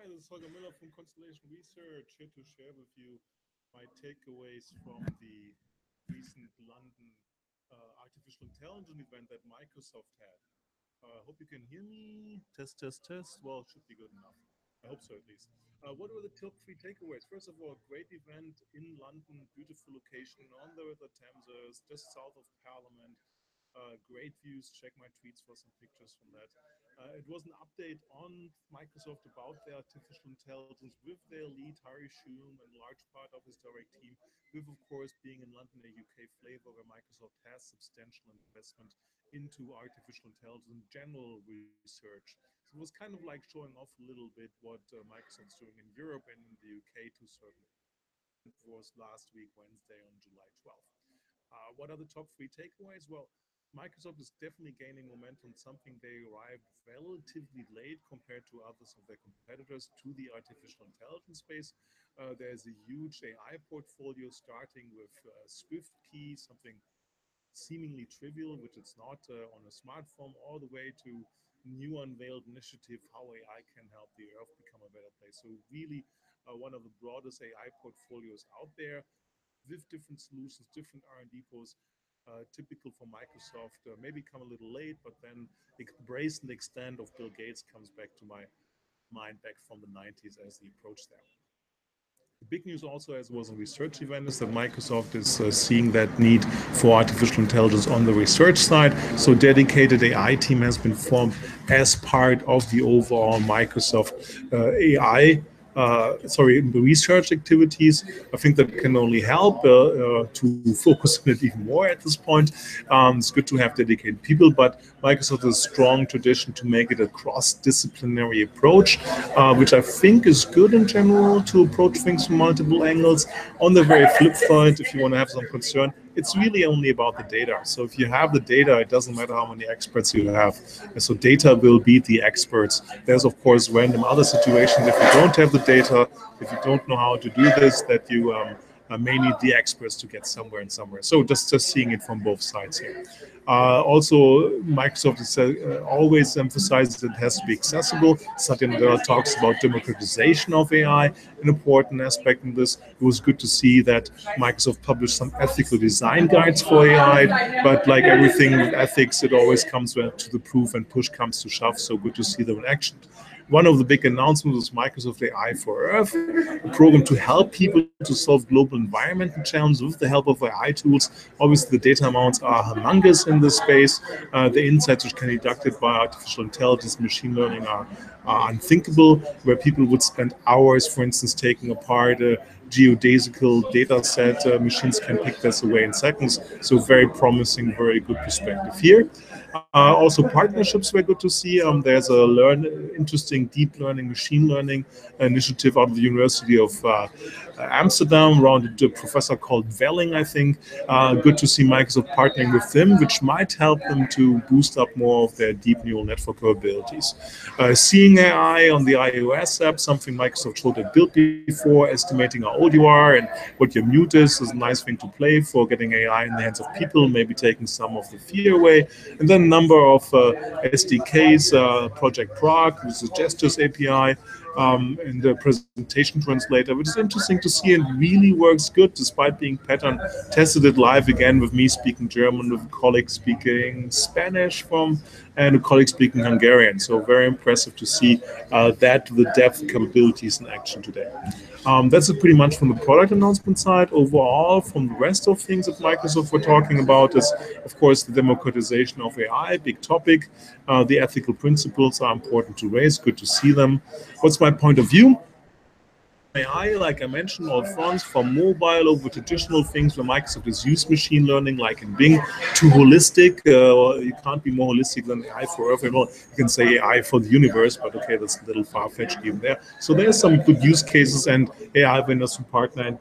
this is Holger Mueller from Constellation Research, here to share with you my takeaways from the recent London artificial intelligence event that Microsoft had. I hope you can hear me. Test, test, test. Well, it should be good enough. I hope so, at least. What were the top three takeaways? First of all, great event in London, beautiful location on the River Thames, just south of Parliament. Great views. Check my tweets for some pictures from that. It was an update on Microsoft about their artificial intelligence with their lead, Harry Shum, and a large part of his direct team, with, of course, being in London, a UK flavor where Microsoft has substantial investment into artificial intelligence and general research. So it was kind of like showing off a little bit what Microsoft's doing in Europe and in the UK to a certain extent. It was last week, Wednesday, on July 12th. What are the top three takeaways? Well, Microsoft is definitely gaining momentum, something they arrived relatively late compared to others of their competitors to the artificial intelligence space. There's a huge AI portfolio starting with Swift Key, something seemingly trivial, which it's not, on a smartphone, all the way to new unveiled initiative, how AI can help the earth become a better place. So really one of the broadest AI portfolios out there with different solutions, different R&D posts, typical for Microsoft, maybe come a little late, but then embrace and extend of Bill Gates comes back to my mind back from the 90s as the approach there. The big news also, as was a research event, is that Microsoft is seeing that need for artificial intelligence on the research side. So dedicated AI team has been formed as part of the overall Microsoft AI research activities. I think that can only help to focus on it even more at this point. It's good to have dedicated people, but Microsoft has a strong tradition to make it a cross-disciplinary approach, which I think is good in general to approach things from multiple angles. On the very flip side, if you want to have some concern, it's really only about the data. So if you have the data, it doesn't matter how many experts you have. So data will beat the experts. There's, of course, random other situations if you don't have the data, if you don't know how to do this, that you may need the experts to get somewhere and somewhere. So just seeing it from both sides here. Also, Microsoft is, always emphasizes it has to be accessible. Satya Nadella talks about democratization of AI, an important aspect in this. It was good to see that Microsoft published some ethical design guides for AI, but like everything with ethics, it always comes to the proof and push comes to shove, so good to see them in action. One of the big announcements was Microsoft AI for Earth, a program to help people to solve global environmental challenges with the help of AI tools. Obviously, the data amounts are humongous in this space. The insights which can be deducted by artificial intelligence, machine learning are unthinkable, where people would spend hours, for instance, taking apart a geodesical data set. Machines can pick this away in seconds. So very promising, very good perspective here. Also, partnerships were good to see. There's a interesting deep learning, machine learning initiative out of the University of Amsterdam around a professor called Velling, I think. Good to see Microsoft partnering with them, which might help them to boost up more of their deep neural network capabilities. Seeing AI on the iOS app, something Microsoft showed it built before, estimating how old you are and what your mute is a nice thing to play for getting AI in the hands of people, maybe taking some of the fear away. And then a number of SDKs, Project Prague, which is a gestures API, and the presentation translator, which is interesting to see and really works good despite being pattern tested it live again with me speaking German, with a colleague speaking Spanish and a colleague speaking Hungarian. So very impressive to see the depth and capabilities in action today. That's it pretty much from the product announcement side. Overall, from the rest of things that Microsoft were talking about is, of course, the democratization of AI, big topic. The ethical principles are important to raise. Good to see them. What's my point of view? AI, like I mentioned, all fronts from mobile over traditional things where Microsoft has used machine learning, like in Bing, to holistic. You can't be more holistic than AI for Earth. You can say AI for the universe, but okay, that's a little far-fetched even there. So there's some good use cases, and AI vendors who partner and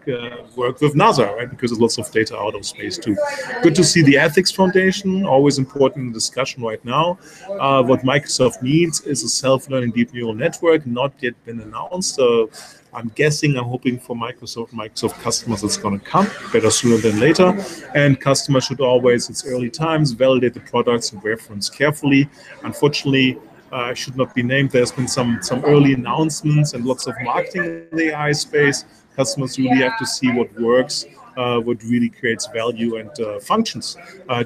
work with NASA, right? Because there's lots of data out of space too. Good to see the Ethics Foundation, always important in discussion right now. What Microsoft needs is a self-learning deep neural network, not yet been announced. I'm hoping for Microsoft customers, it's going to come better sooner than later. And customers should always, it's early times, validate the products and reference carefully. Unfortunately, should not be named. There's been some early announcements and lots of marketing in the AI space. Customers really have to see what works, what really creates value and functions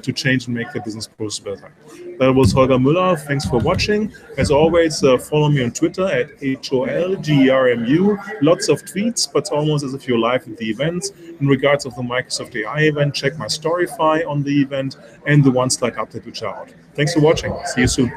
to change and make their business process better. That was Holger Mueller. Thanks for watching. As always, follow me on Twitter at HOLGERMU. Lots of tweets, but almost as if you're live at the event. In regards of the Microsoft AI event, check my Storyfy on the event and the one slide update which are out. Thanks for watching. See you soon.